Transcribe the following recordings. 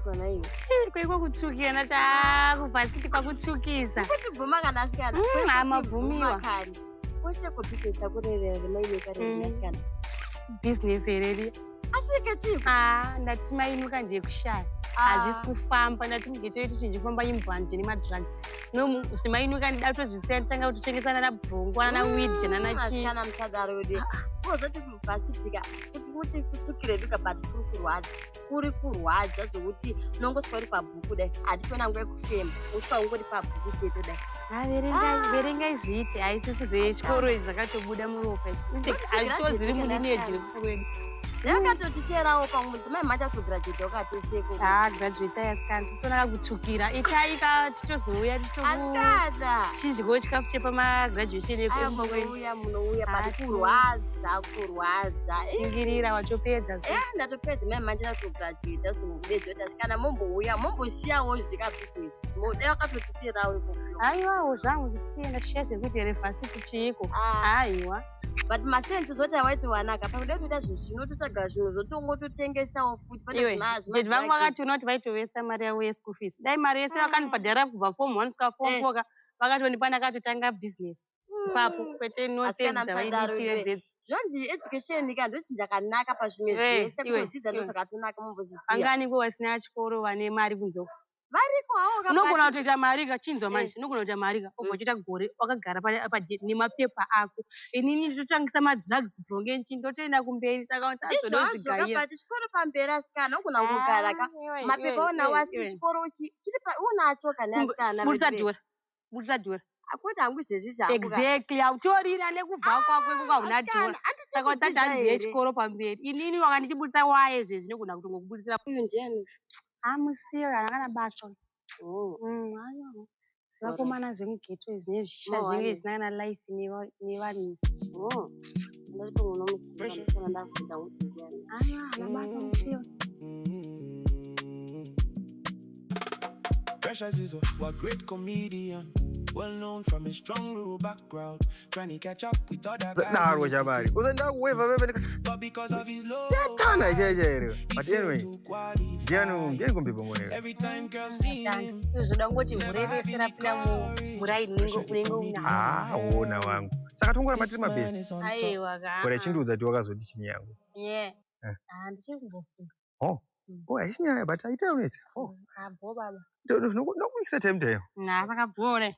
kona hiyo. Kweko kutsukira chakubvasiti kwakutsukisa. Kuti bvuma kana asikana. Amabvumiwa. Kwese ko business akurerera remainuka renasikana. Business ereri. Asike chipo. Ndati mainuka ndiye kushaya. Hazvisi kufamba ndati mugetoiti chinjifamba imbanje nemadrugs. No simainuka ndidatozvisiya nditanga kutotengesana nabhongo ana weed nana chi. Asikana musadaro yode. Uzoti kubvasitika kuti kutsukire duka but kuri kurwadza zvokuti nongoswa uri pabhuku dai hatipena nguva yekufema uswa ungori pabhuku chete dai. Verengai zviite haisisi zvechikoro izvi zvakatobuda muropa hazvitoziri mulineji rekwedu. Yakatotiterawo pamunhu mai mata kugraduate wakateseko. Graduate yasikana totonaka kutsukira itaika titozouya tichidyawo chikafu chepamagraduation ekumba kwedu. Munouya pari kurwadza. Shingirira watopedza. Ndatopedza mai mata kugraduate zvokudedzo asikana mombouya mombosiyawo zvika business. Modai wakatotiterawo ikoko. Aiwawo zvangu ndisiye ndashiya zvekuti university chiiko. Aiwa. But masense zoti awaiti wanaka pakuda kutoita zvinototaga zvinhu zvotongototengesawo futi pane vanhu vakationa kuti vaitovesta mari yavo yeschool fees. Dai mari yese vakanibhadhara kubva form 1 kusvika form 4 vakatonipana katotanga business ipapo kwete notedza vaiditire dzedzi. Zvonzi education kana ndochinja chakanaka pazvimwe zvese kudzidza ndozvakatonaka mumbozvisiya. Angani ko vasina chikoro vane mari kunzewo. Variko hawo unogona kutoita mari kachinzwa manje unogona kuita mari ugochita gore wakagara nemapepa ako. Inini nditotangisa madrugs bronge ndotoenda kumberi saka utsazodo zvigaira. Chikoro pamberi asikana ugona kugara ka mapepa ona wasi chikoro chiri pa unacho kana asikana. Burisa dura. Akuti hangu zvezvizvo. Exactly. Autorira nekubva kwako kwakuna dura. Saka utachanzi yechikoro pamberi. Inini wakandichibudisa waye zvinogona kutongokubudisira. Uyu ndiani? Amusira akana basa. Hayo. Svakomana zvemugeto izvi nezvisha zvinenge zvisina life nevanhu. Ndati unomusira ndakufunda kuti ndiani. Ana basa musiyo. Precious is a great comedian, well known from his strong rural background, trying to catch up with other guys. Naharwa jabari. Uzenda weva but because of his low. Tana jeje. But anyway. Ndiani kumbibongone. Every time girl see him. Uzoda ngoti murevesera pira murai unenge una. Ona wangu. Saka tongora matiri mabesi. Aiwa ka. Kore chinduza ti wakazoti chini yangu. Ndichimbofunga. Aisinya but aita uneta. Abo baba. Nokuisa time tayo. Saka bhore.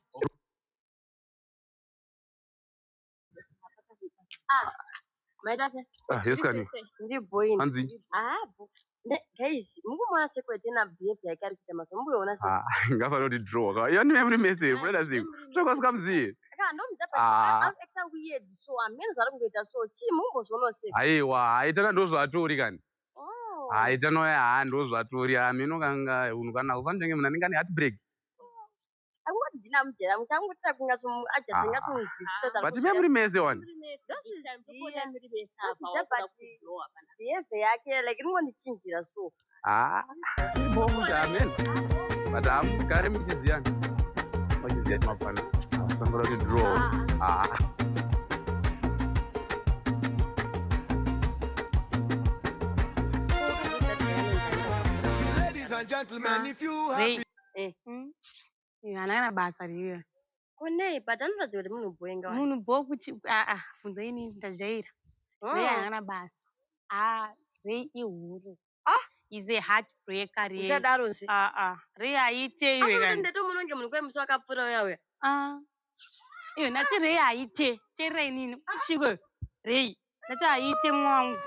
Maida se. Yes kani. Ndiboyi. Anzi. Guys, mungumwana sekwete na behavior yakari kuita maso mbuyoona se. Ngafana kuti draw ka. Yani memory message brother ziko. Tokwasika mziye. Ndo mudapa actor weird so amene zvari kungoita so chi mumbozvoona se. Aiwa, aitaka ndozvatori kani. Aitanoya ndozvatori ameno kanga unokana ufanenge munhu anenge ane heartbreak. Angoti ndina mujera mutangutsa kunga ajazinga kunzwisisa. But memory message one. Behavior yake like ringondichinjira so. Bomu amen. Madam kare muchiziyana. Muchiziya mapana. Sangora kuti draw. Ladies and gentlemen, if you have Yana basa riyo. Kone patanoradza kuti munhu boenga. Munhu bo kuti funza ini ndajaira. Yana basa. Rei ihuru. Is a heartbreaker. Usadaro nje. Rei aite iwe kani. Ndeto munonge munhu kwemuso akapfura uya uya. Iyo nati rei aite. Cherei nini? Chiko. Rei. Nati aite mwangu.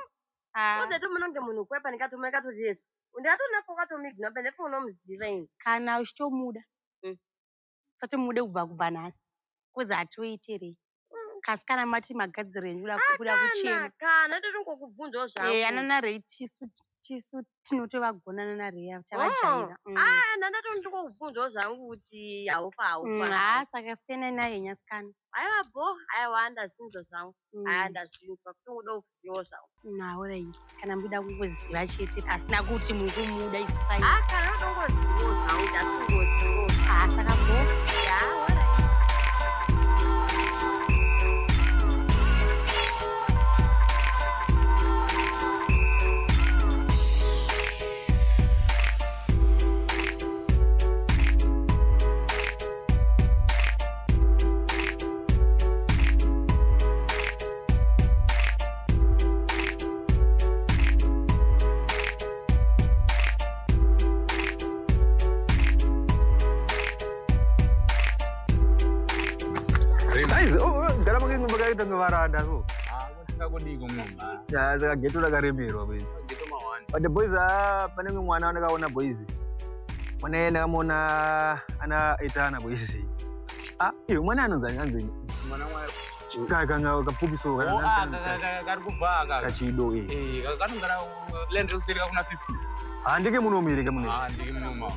Ndeto munonge munhu kwepa nikatomeka to Yesu. Undatona pokatomigna pene unomuziva ini. Kana uchimuda. Mude kubva nhasi kuzi hatoitere kasi kana mati magadzire kuda kuchena kana ndotongokubvunzawo zvangu anana rei tisu tinotovagonana narei tavajaira ndatondokubvunzawo zvangu kuti haufa saka siyana naye nyasikana aiwa bo aiwa ndazinzo zvangu ndazinzwa kutongoda kuzivawo zvangu naorait kana muda kungoziva chete asina kuti mukumuda isfai kana utongozivawo zvangu ndatongozivawo saka bo varanda so. Tingakodiko mama. Ya saka geto rakaremerwa boys. Geto mawani. But the boys pane mwana andakaona boys. Mwana yena kamona ana etana boys. Iyo mwana anonzi. Mwana wayo. Kanga kapfupi so kana. Kari kubva kachido kanongara land usirika kuna 50. Ndike munomire ke muno. Ndike munoma.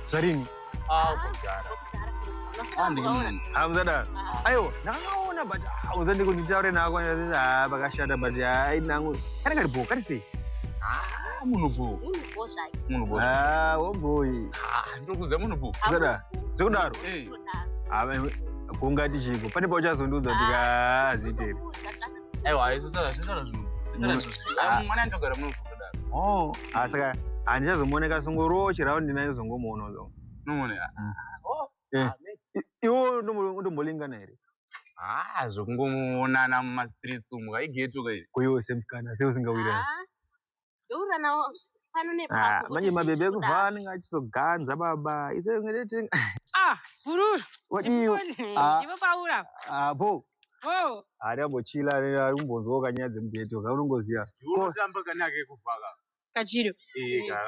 Zarini. Kujara. Ndike muno. Mzada. Ayo, ndakaona but uzandi kunditaure nako ndati bakashata but nangu. Kana kari bo, kari sei. Munobo. Munobo. Oh boy. Ndikuze munobo. Mzada. Zvikudaro. Kungati chiko. Pane pauchazonduza ndikazitere. Aiwa, isitsara zvinhu. Mwana ndogara munobo. Saka handichazomuoneka sungoro chiraundi nayo zongomuona zo. Nomuoneka. Iwo ndombolingana here. Zvokungomuonana mumastreets umu igeto kairi. Kuiwo semsikana seusingawira. Ndoura nawo pano nepapo. Manje mabebe ekuvha anenge achizoganza baba. Iso ngedeti. Fururu. Wadiyo. Ndipo paura. Po. Oh. Ari ambochila ari kumbonzwa kanyadze mugeto kaunongoziya. Ndotamba kanake kuvhaka. Kachiro.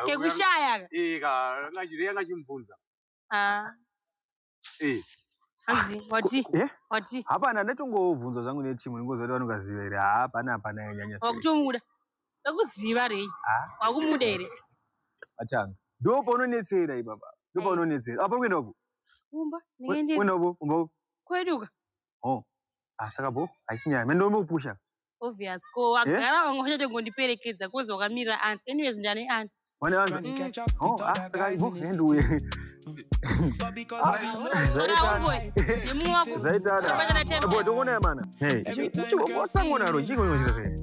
Kekushaya. Ngachireka chimbunza. Wati. Hapana ndatongovhunzwa zvangu netimu ndingoziva kuti vanogaziva here. Hapana yanyanya. Wakutomuda. Wakuziva rei. Wakumuda here. Atanga. Ndo paunonetsera ibaba. Ndo paunonetsera. Apa kuenda uko? Umba. Ndingeende. Kuenda uko? Umba. Kweduka. Saka bo haisinyaya. Mendomupusha. Obvious. Ko agara wangocha ngondiperekedza kozi wakamirira ants. Anyways ndane ants. Wane ants? Saka bo nduwe. Zaitana. Bo ndongona mana. Wasangona chiko ngochita sei.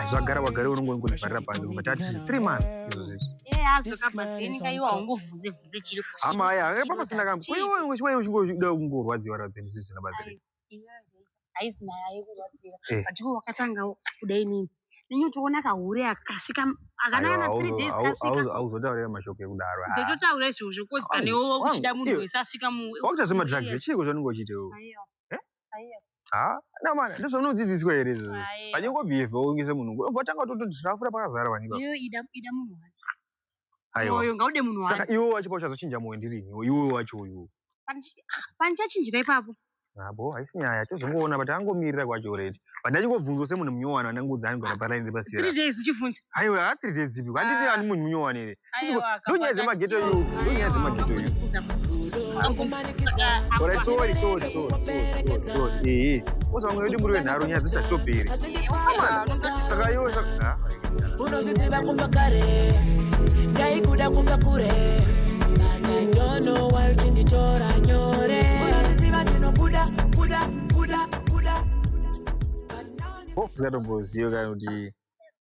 Zvagara wagara unongondibharira panze kumatati 3 months izvo zveshe. Azokabazeni kaiwa ungovhunze chiri. Amaya, papasina kamwe. Wewe uchingoda kungorwadziwa radzeni sisina bazire. Haisi maya yekurwadziwa. Patiko wakatanga kudai nini. Ninyotoona kahure akasvika akanana 3 days kasvika. Auzotaurira mashoko ekudaro. Ndototaura izvozvo kozi kanewo uchida munhu wese asvika mu. Wakutazima drugs chiko zvaunenge uchitewo. Namana ndozvaunodzidziswa here izvozvo. Panyongobhihevha ungise munhu. Watanga totodhirafura pakazara vanipa. Iyo ida munhu wani. Aiwa. Oyo ngaude munhu wani. Saka iwo wacho pauchazochinja moyo ndirini. Iwo wacho uyu. Panichachinjira ipapo. Bo haisi nyaya tozongoona but angomirira kwacho already. But ndachingobvunzwa semunhu munyowani anangudza anigara paraini pasira. 3 days uchivhunza. Aiwa 3 days dzipi. Handiti ani munhu munyowani here. Ndonyaya dzemageto youth. Ndonyaya dzemageto youth. Alright, sorry. Uzange wedi muri wenharo nyaya dzisatoperi. Saka iwo saka. Unozviziva kumba kare. Ndaikuda kumba kure. I don't know why uchinditora nyore. Unozviziva ndinobuda. Zikatomboziva kana kuti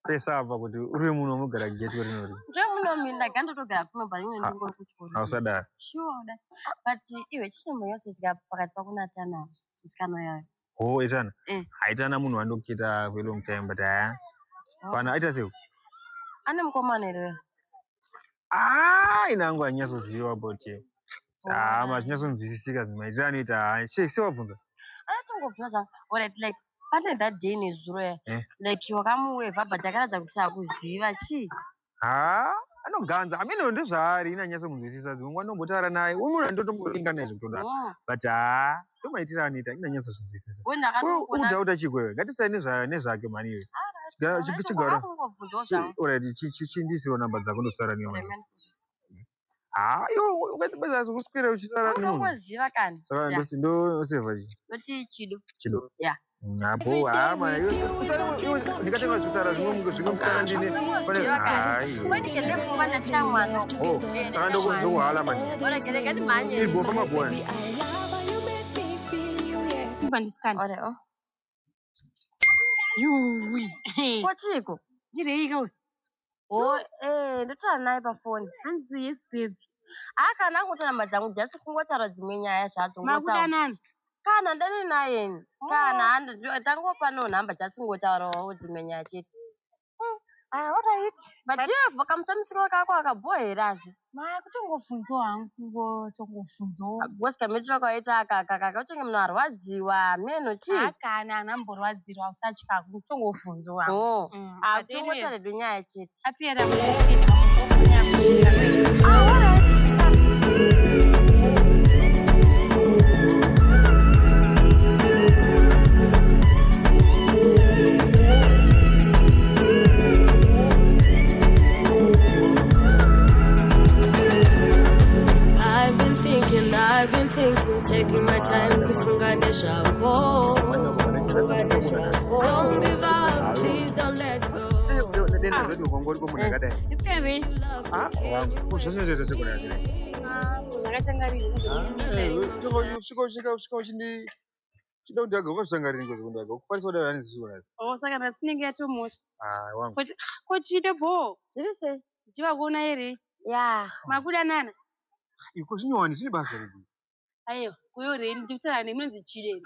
pesava kuti uri munhu unogara geto rinori. Ndomunominda gandotogara kuno parimwe ndingori kuchikoro. Hausadaro. Sure da. But iwe chimwe yose tika pakati pakunatana musikana yayo. Etana. Haitana munhu andokita for a long time but pana aita sei. Ane mukomana here. Inangu anyatsoziva about mazvinyatsokunzwisisika zvimaitirana anoita sewabvunza. Anatongobvunza zvangu. Alright, like pane that day nezuro like wakamuwevha but akaratidza kuti sakuziva chii. Anoganza. Amene ndozvaari inanyatsokunzwisisa dzimwe nguva ndombotaura naye. Munhu andotomboringa naye zvekutodaro. But ndomaitirana anoita inanyatsozvinzwisisa. Ukudza kuti achikwewe. Ngatisai nezvake maniwe. Chigara. Alright, chindisiwo namba dzako ndosara newe. Iwo ungatibasa kuswera uchisara nemunhu. Unongoziva kani. Saka ndoseva chi. Noti chido. Yeah. Napo ama ndikatenga zvitara zvimwe musikana ndine. Kwani kende kumana shamwana. Saka ndokuhala mani. Ora kelekani manye. Ilbo kama bwana. Bandisikana. Yuwi. Kwachiko. Ndireika we. Ndotaura naye pafoni. Hanzi yes babe. Kana angotona namba dzangu just kungotaura dzimwe nyaya zvadzo. Makudanani. Kana ndani naye. Kana tangopa no namba just kungotaurawo dzimwe nyaya chete. Alright. But you vakamtamsiko kako akaboherazi. Maya kutongofunzo hangu tongofunzo. Boska metro kwaita akaka utonge munhu arwadziwa meno chi. Akana anamborwadzirwa usatya kutongofunzo hangu. Oh. Atongotare dunyaya chete. Apera mutsini. Alright. I've been thinking, taking my time kufungane shako. Don't give up, please don't let go. Iskari. Kuzvanyezvese sekona zile. Zvakachangarira Usvika chida kuti agokuzvangarira ngozvondaga kufanisa kudaro anizvishona. Oh saka ratsinenge yatomosha. Wangu. Kochide bo. Zviri sei? Ndiva kuona ere? Ya. Makudanana. Iko zvinyowani zvine basa redu. Ayo, kuyo reni ndikutara nemunzi chireni.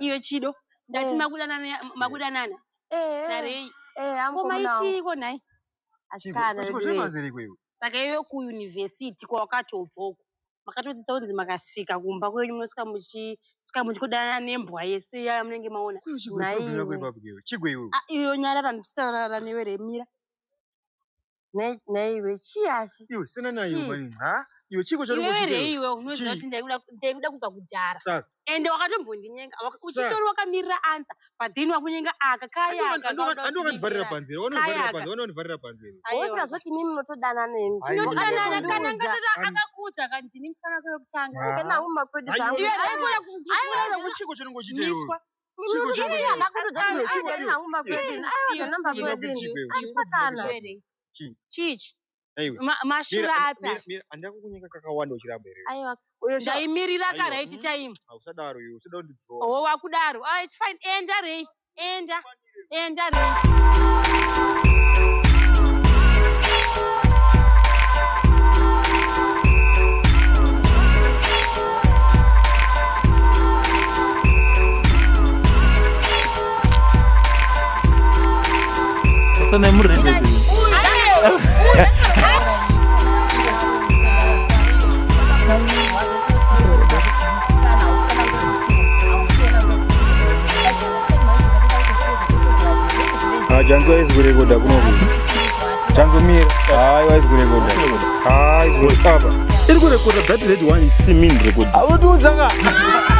Iyo chido. Ndati makudanana. Narei. Komaitiko nai. Asikana. Chiko zvine basa redu iwe. Saka iyo kuuniversity kwakatobvoko. Makatotisa kunzi makasvika kumba kwenyu munosvika muchikudanana nembwa yese yamunenge maona. Chigwe iwe. Iyo nyara randitaurara newe remira. Naiwe chiasi. Iwe sina nayo mani. Iwe chiko chari kuchita. Iwe unoziva kuti ndaikuda kubva kudhara. Ende wakatombondinyenga. Uchitori wakamirira ansa. Padhini wakunyenga akakaya. Andokandivharira panze. Wanondivharira panze. Usingazoti mimi munotodana neni. Tinodanana kana ngasati akakudza kana ndini musikana wake wekutanga. Kana huma kwedu zangu. Iwe aikona kuchikora chiko chinongochita iwe. Chiko chiko chichi. Mashura apa. Andako kunyika kakawanda uchiramba ere. Aiwa. Ndaimirira ka right time. Usadaro iwe, usada undidzowa. Oh wakudaro. Ah it's fine. Enda rei. Enda rei. Sana murende. Janzo is very good. Janzo mir. Is very good. Is good. It's good. That red one is mean good. I will do that.